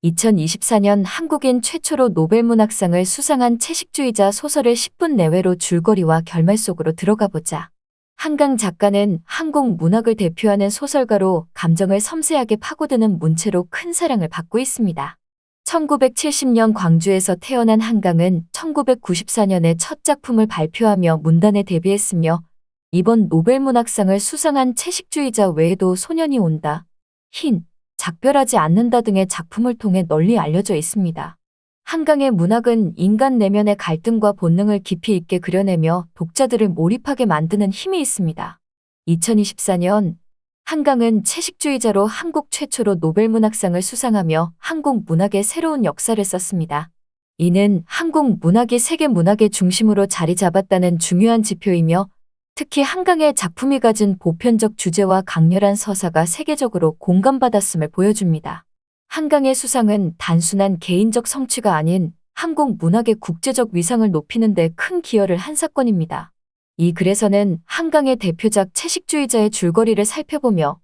2024년 한국인 최초로 노벨문학상을 수상한 채식주의자 소설을 10분 내외로 줄거리와 결말 속으로 들어가 보자. 한강 작가는 한국 문학을 대표하는 소설가로 감정을 섬세하게 파고드는 문체로 큰 사랑을 받고 있습니다. 1970년 광주에서 태어난 한강은 1994년에 첫 작품을 발표하며 문단에 데뷔했으며 이번 노벨문학상을 수상한 채식주의자 외에도 소년이 온다, 흰, 작별하지 않는다 등의 작품을 통해 널리 알려져 있습니다. 한강의 문학은 인간 내면의 갈등과 본능을 깊이 있게 그려내며 독자들을 몰입하게 만드는 힘이 있습니다. 2024년 한강은 채식주의자로 한국 최초로 노벨문학상을 수상하며 한국 문학의 새로운 역사를 썼습니다. 이는 한국 문학이 세계 문학의 중심으로 자리 잡았다는 중요한 지표이며 특히 한강의 작품이 가진 보편적 주제와 강렬한 서사가 세계적으로 공감받았음을 보여줍니다. 한강의 수상은 단순한 개인적 성취가 아닌 한국 문학의 국제적 위상을 높이는 데 큰 기여를 한 사건입니다. 이 글에서는 한강의 대표작 채식주의자의 줄거리를 살펴보며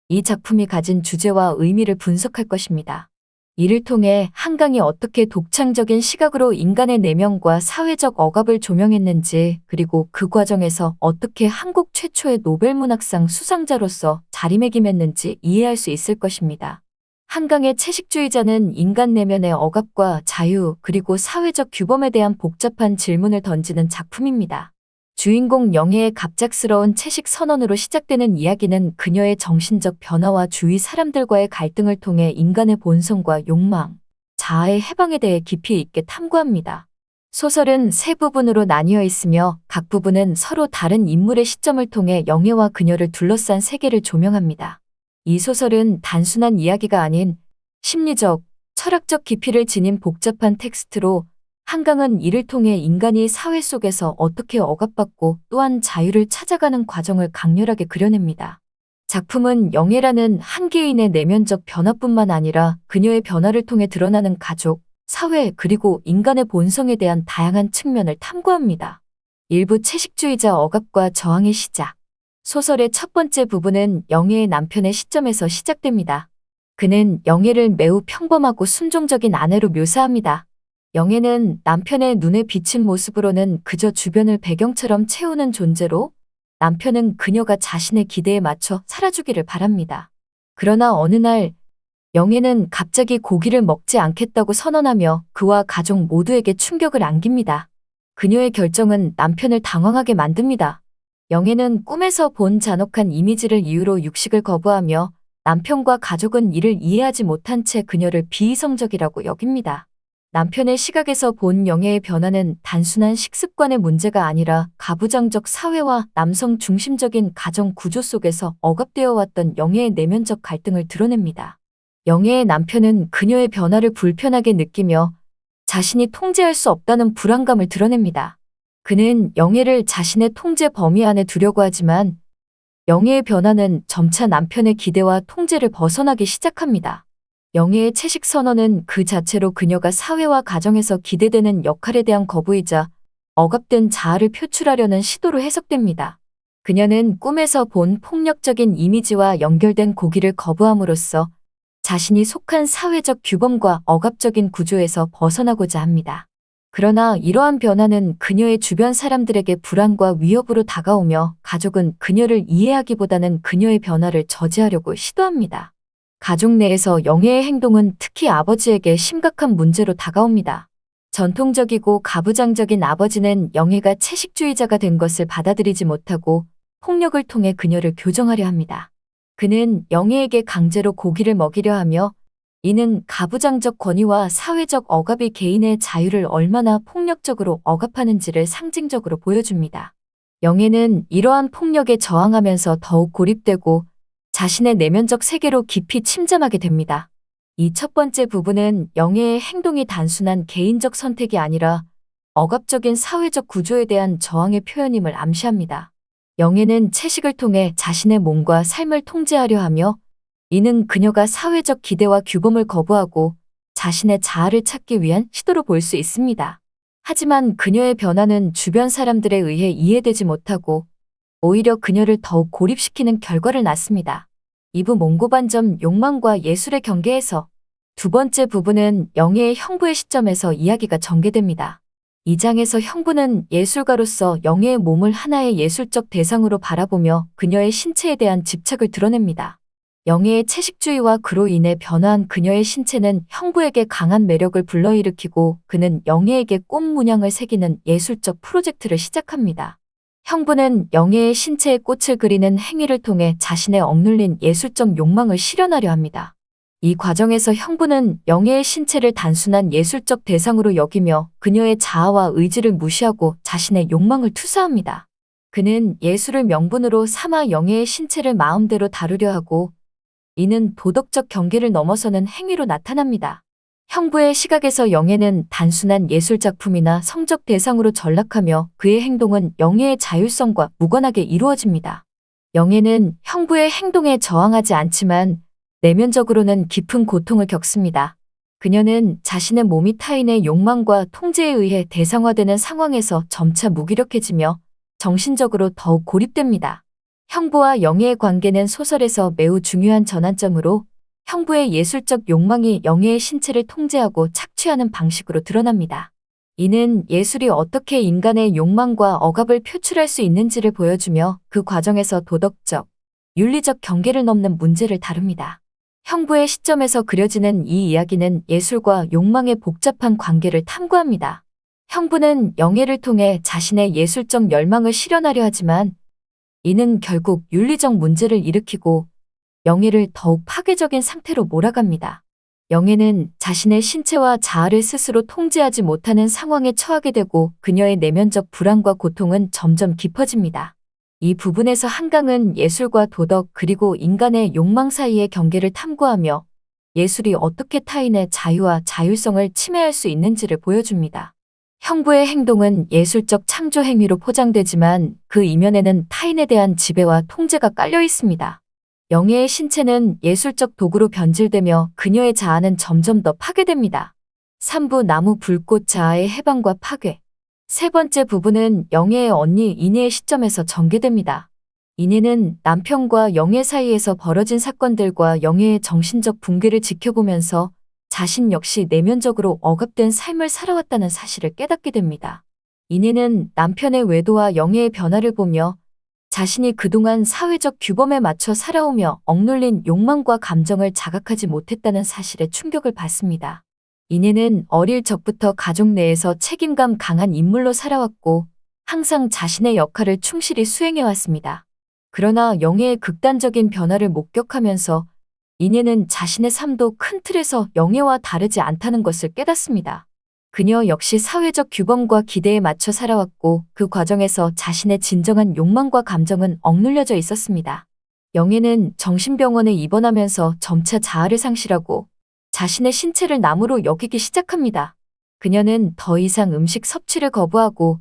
이 작품이 가진 주제와 의미를 분석할 것입니다. 이를 통해 한강이 어떻게 독창적인 시각으로 인간의 내면과 사회적 억압을 조명했는지, 그리고 그 과정에서 어떻게 한국 최초의 노벨문학상 수상자로서 자리매김했는지 이해할 수 있을 것입니다. 한강의 채식주의자는 인간 내면의 억압과 자유, 그리고 사회적 규범에 대한 복잡한 질문을 던지는 작품입니다. 주인공 영애의 갑작스러운 채식 선언으로 시작되는 이야기는 그녀의 정신적 변화와 주위 사람들과의 갈등을 통해 인간의 본성과 욕망, 자아의 해방에 대해 깊이 있게 탐구합니다. 소설은 세 부분으로 나뉘어 있으며 각 부분은 서로 다른 인물의 시점을 통해 영애와 그녀를 둘러싼 세계를 조명합니다. 이 소설은 단순한 이야기가 아닌 심리적, 철학적 깊이를 지닌 복잡한 텍스트로 한강은 이를 통해 인간이 사회 속에서 어떻게 억압받고 또한 자유를 찾아가는 과정을 강렬하게 그려냅니다. 작품은 영애라는 한 개인의 내면적 변화뿐만 아니라 그녀의 변화를 통해 드러나는 가족, 사회, 그리고 인간의 본성에 대한 다양한 측면을 탐구합니다. 일부 채식주의자 억압과 저항의 시작. 소설의 첫 번째 부분은 영애의 남편의 시점에서 시작됩니다. 그는 영애를 매우 평범하고 순종적인 아내로 묘사합니다. 영애는 남편의 눈에 비친 모습으로는 그저 주변을 배경처럼 채우는 존재로 남편은 그녀가 자신의 기대에 맞춰 살아주기를 바랍니다. 그러나 어느 날 영애는 갑자기 고기를 먹지 않겠다고 선언하며 그와 가족 모두에게 충격을 안깁니다. 그녀의 결정은 남편을 당황하게 만듭니다. 영애는 꿈에서 본 잔혹한 이미지를 이유로 육식을 거부하며 남편과 가족은 이를 이해하지 못한 채 그녀를 비이성적이라고 여깁니다. 남편의 시각에서 본 영애의 변화는 단순한 식습관의 문제가 아니라 가부장적 사회와 남성 중심적인 가정 구조 속에서 억압되어 왔던 영애의 내면적 갈등을 드러냅니다. 영애의 남편은 그녀의 변화를 불편하게 느끼며 자신이 통제할 수 없다는 불안감을 드러냅니다. 그는 영애를 자신의 통제 범위 안에 두려고 하지만 영애의 변화는 점차 남편의 기대와 통제를 벗어나기 시작합니다. 영애의 채식 선언은 그 자체로 그녀가 사회와 가정에서 기대되는 역할에 대한 거부이자 억압된 자아를 표출하려는 시도로 해석됩니다. 그녀는 꿈에서 본 폭력적인 이미지와 연결된 고기를 거부함으로써 자신이 속한 사회적 규범과 억압적인 구조에서 벗어나고자 합니다. 그러나 이러한 변화는 그녀의 주변 사람들에게 불안과 위협으로 다가오며 가족은 그녀를 이해하기보다는 그녀의 변화를 저지하려고 시도합니다. 가족 내에서 영애의 행동은 특히 아버지에게 심각한 문제로 다가옵니다. 전통적이고 가부장적인 아버지는 영애가 채식주의자가 된 것을 받아들이지 못하고 폭력을 통해 그녀를 교정하려 합니다. 그는 영애에게 강제로 고기를 먹이려 하며 이는 가부장적 권위와 사회적 억압이 개인의 자유를 얼마나 폭력적으로 억압하는지를 상징적으로 보여줍니다. 영애는 이러한 폭력에 저항하면서 더욱 고립되고 자신의 내면적 세계로 깊이 침잠하게 됩니다. 이 첫 번째 부분은 영애의 행동이 단순한 개인적 선택이 아니라 억압적인 사회적 구조에 대한 저항의 표현임을 암시합니다. 영애는 채식을 통해 자신의 몸과 삶을 통제하려 하며 이는 그녀가 사회적 기대와 규범을 거부하고 자신의 자아를 찾기 위한 시도로 볼 수 있습니다. 하지만 그녀의 변화는 주변 사람들에 의해 이해되지 못하고 오히려 그녀를 더욱 고립시키는 결과를 낳습니다. 2부 몽고반점 욕망과 예술의 경계에서 두 번째 부분은 영예의 형부의 시점에서 이야기가 전개됩니다. 이 장에서 형부는 예술가로서 영예의 몸을 하나의 예술적 대상으로 바라보며 그녀의 신체에 대한 집착을 드러냅니다. 영예의 채식주의와 그로 인해 변화한 그녀의 신체는 형부에게 강한 매력을 불러일으키고 그는 영예에게 꽃 문양을 새기는 예술적 프로젝트를 시작합니다. 형부는 영예의 신체에 꽃을 그리는 행위를 통해 자신의 억눌린 예술적 욕망을 실현하려 합니다. 이 과정에서 형부는 영예의 신체를 단순한 예술적 대상으로 여기며 그녀의 자아와 의지를 무시하고 자신의 욕망을 투사합니다. 그는 예술을 명분으로 삼아 영예의 신체를 마음대로 다루려 하고 이는 도덕적 경계를 넘어서는 행위로 나타납니다. 형부의 시각에서 영예는 단순한 예술작품이나 성적 대상으로 전락하며 그의 행동은 영예의 자율성과 무관하게 이루어집니다. 영예는 형부의 행동에 저항하지 않지만 내면적으로는 깊은 고통을 겪습니다. 그녀는 자신의 몸이 타인의 욕망과 통제에 의해 대상화되는 상황에서 점차 무기력해지며 정신적으로 더욱 고립됩니다. 형부와 영예의 관계는 소설에서 매우 중요한 전환점으로 형부의 예술적 욕망이 영예의 신체를 통제하고 착취하는 방식으로 드러납니다. 이는 예술이 어떻게 인간의 욕망과 억압을 표출할 수 있는지를 보여주며 그 과정에서 도덕적, 윤리적 경계를 넘는 문제를 다룹니다. 형부의 시점에서 그려지는 이 이야기는 예술과 욕망의 복잡한 관계를 탐구합니다. 형부는 영예를 통해 자신의 예술적 열망을 실현하려 하지만 이는 결국 윤리적 문제를 일으키고 영예를 더욱 파괴적인 상태로 몰아갑니다. 영예는 자신의 신체와 자아를 스스로 통제하지 못하는 상황에 처하게 되고 그녀의 내면적 불안과 고통은 점점 깊어집니다. 이 부분에서 한강은 예술과 도덕 그리고 인간의 욕망 사이의 경계를 탐구하며 예술이 어떻게 타인의 자유와 자율성을 침해할 수 있는지를 보여줍니다. 형부의 행동은 예술적 창조 행위로 포장되지만 그 이면에는 타인에 대한 지배와 통제가 깔려 있습니다. 영예의 신체는 예술적 도구로 변질되며 그녀의 자아는 점점 더 파괴됩니다. 3부 나무 불꽃 자아의 해방과 파괴. 세 번째 부분은 영예의 언니 이내의 시점에서 전개됩니다. 이내는 남편과 영예 사이에서 벌어진 사건들과 영예의 정신적 붕괴를 지켜보면서 자신 역시 내면적으로 억압된 삶을 살아왔다는 사실을 깨닫게 됩니다. 이내는 남편의 외도와 영예의 변화를 보며 자신이 그동안 사회적 규범에 맞춰 살아오며 억눌린 욕망과 감정을 자각하지 못했다는 사실에 충격을 받습니다. 이내는 어릴 적부터 가족 내에서 책임감 강한 인물로 살아왔고 항상 자신의 역할을 충실히 수행해왔습니다. 그러나 영예의 극단적인 변화를 목격하면서 이내는 자신의 삶도 큰 틀에서 영예와 다르지 않다는 것을 깨닫습니다. 그녀 역시 사회적 규범과 기대에 맞춰 살아왔고 그 과정에서 자신의 진정한 욕망과 감정은 억눌려져 있었습니다. 영예는 정신병원에 입원하면서 점차 자아를 상실하고 자신의 신체를 나무로 여기기 시작합니다. 그녀는 더 이상 음식 섭취를 거부하고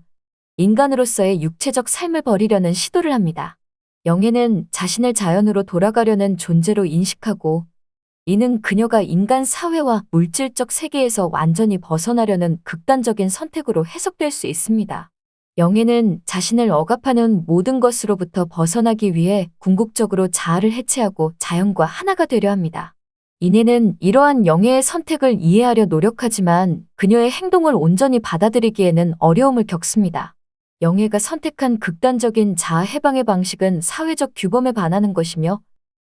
인간으로서의 육체적 삶을 버리려는 시도를 합니다. 영예는 자신을 자연으로 돌아가려는 존재로 인식하고 이는 그녀가 인간 사회와 물질적 세계에서 완전히 벗어나려는 극단적인 선택으로 해석될 수 있습니다. 영예는 자신을 억압하는 모든 것으로부터 벗어나기 위해 궁극적으로 자아를 해체하고 자연과 하나가 되려 합니다. 이내는 이러한 영예의 선택을 이해하려 노력하지만 그녀의 행동을 온전히 받아들이기에는 어려움을 겪습니다. 영예가 선택한 극단적인 자아 해방의 방식은 사회적 규범에 반하는 것이며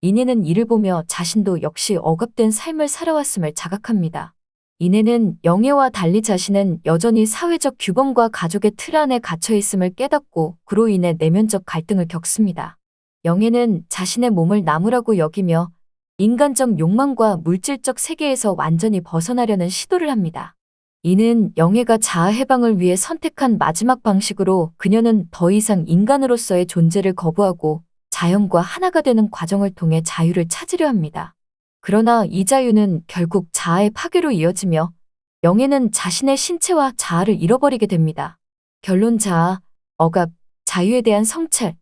이내는 이를 보며 자신도 역시 억압된 삶을 살아왔음을 자각합니다. 이내는 영예와 달리 자신은 여전히 사회적 규범과 가족의 틀 안에 갇혀 있음을 깨닫고 그로 인해 내면적 갈등을 겪습니다. 영예는 자신의 몸을 나무라고 여기며 인간적 욕망과 물질적 세계에서 완전히 벗어나려는 시도를 합니다. 이는 영예가 자아 해방을 위해 선택한 마지막 방식으로 그녀는 더 이상 인간으로서의 존재를 거부하고 자연과 하나가 되는 과정을 통해 자유를 찾으려 합니다. 그러나 이 자유는 결국 자아의 파괴로 이어지며 영예는 자신의 신체와 자아를 잃어버리게 됩니다. 결론 자아, 억압, 자유에 대한 성찰.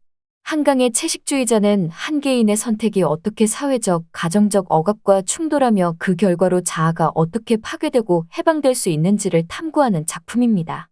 한강의 채식주의자는 한 개인의 선택이 어떻게 사회적, 가정적 억압과 충돌하며 그 결과로 자아가 어떻게 파괴되고 해방될 수 있는지를 탐구하는 작품입니다.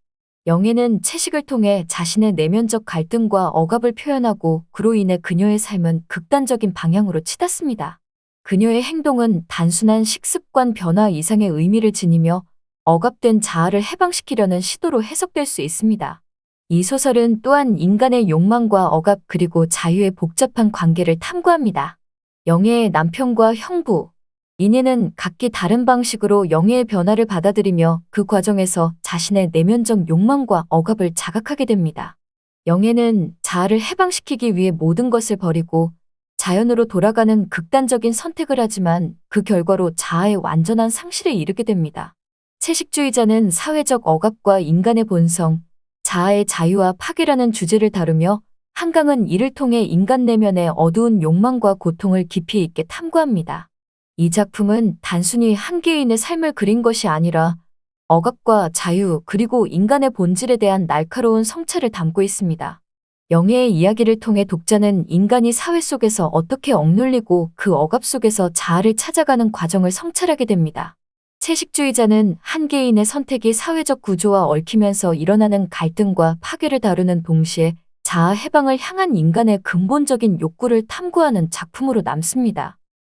영예는 채식을 통해 자신의 내면적 갈등과 억압을 표현하고 그로 인해 그녀의 삶은 극단적인 방향으로 치닫습니다. 그녀의 행동은 단순한 식습관 변화 이상의 의미를 지니며 억압된 자아를 해방시키려는 시도로 해석될 수 있습니다. 이 소설은 또한 인간의 욕망과 억압 그리고 자유의 복잡한 관계를 탐구합니다. 영애의 남편과 형부, 이내는 각기 다른 방식으로 영애의 변화를 받아들이며 그 과정에서 자신의 내면적 욕망과 억압을 자각하게 됩니다. 영애는 자아를 해방시키기 위해 모든 것을 버리고 자연으로 돌아가는 극단적인 선택을 하지만 그 결과로 자아의 완전한 상실에 이르게 됩니다. 채식주의자는 사회적 억압과 인간의 본성, 자아의 자유와 파괴라는 주제를 다루며 한강은 이를 통해 인간 내면의 어두운 욕망과 고통을 깊이 있게 탐구합니다. 이 작품은 단순히 한 개인의 삶을 그린 것이 아니라 억압과 자유 그리고 인간의 본질에 대한 날카로운 성찰을 담고 있습니다. 영애의 이야기를 통해 독자는 인간이 사회 속에서 어떻게 억눌리고 그 억압 속에서 자아를 찾아가는 과정을 성찰하게 됩니다. 채식주의자는 한 개인의 선택이 사회적 구조와 얽히면서 일어나는 갈등과 파괴를 다루는 동시에 자아 해방을 향한 인간의 근본적인 욕구를 탐구하는 작품으로 남습니다.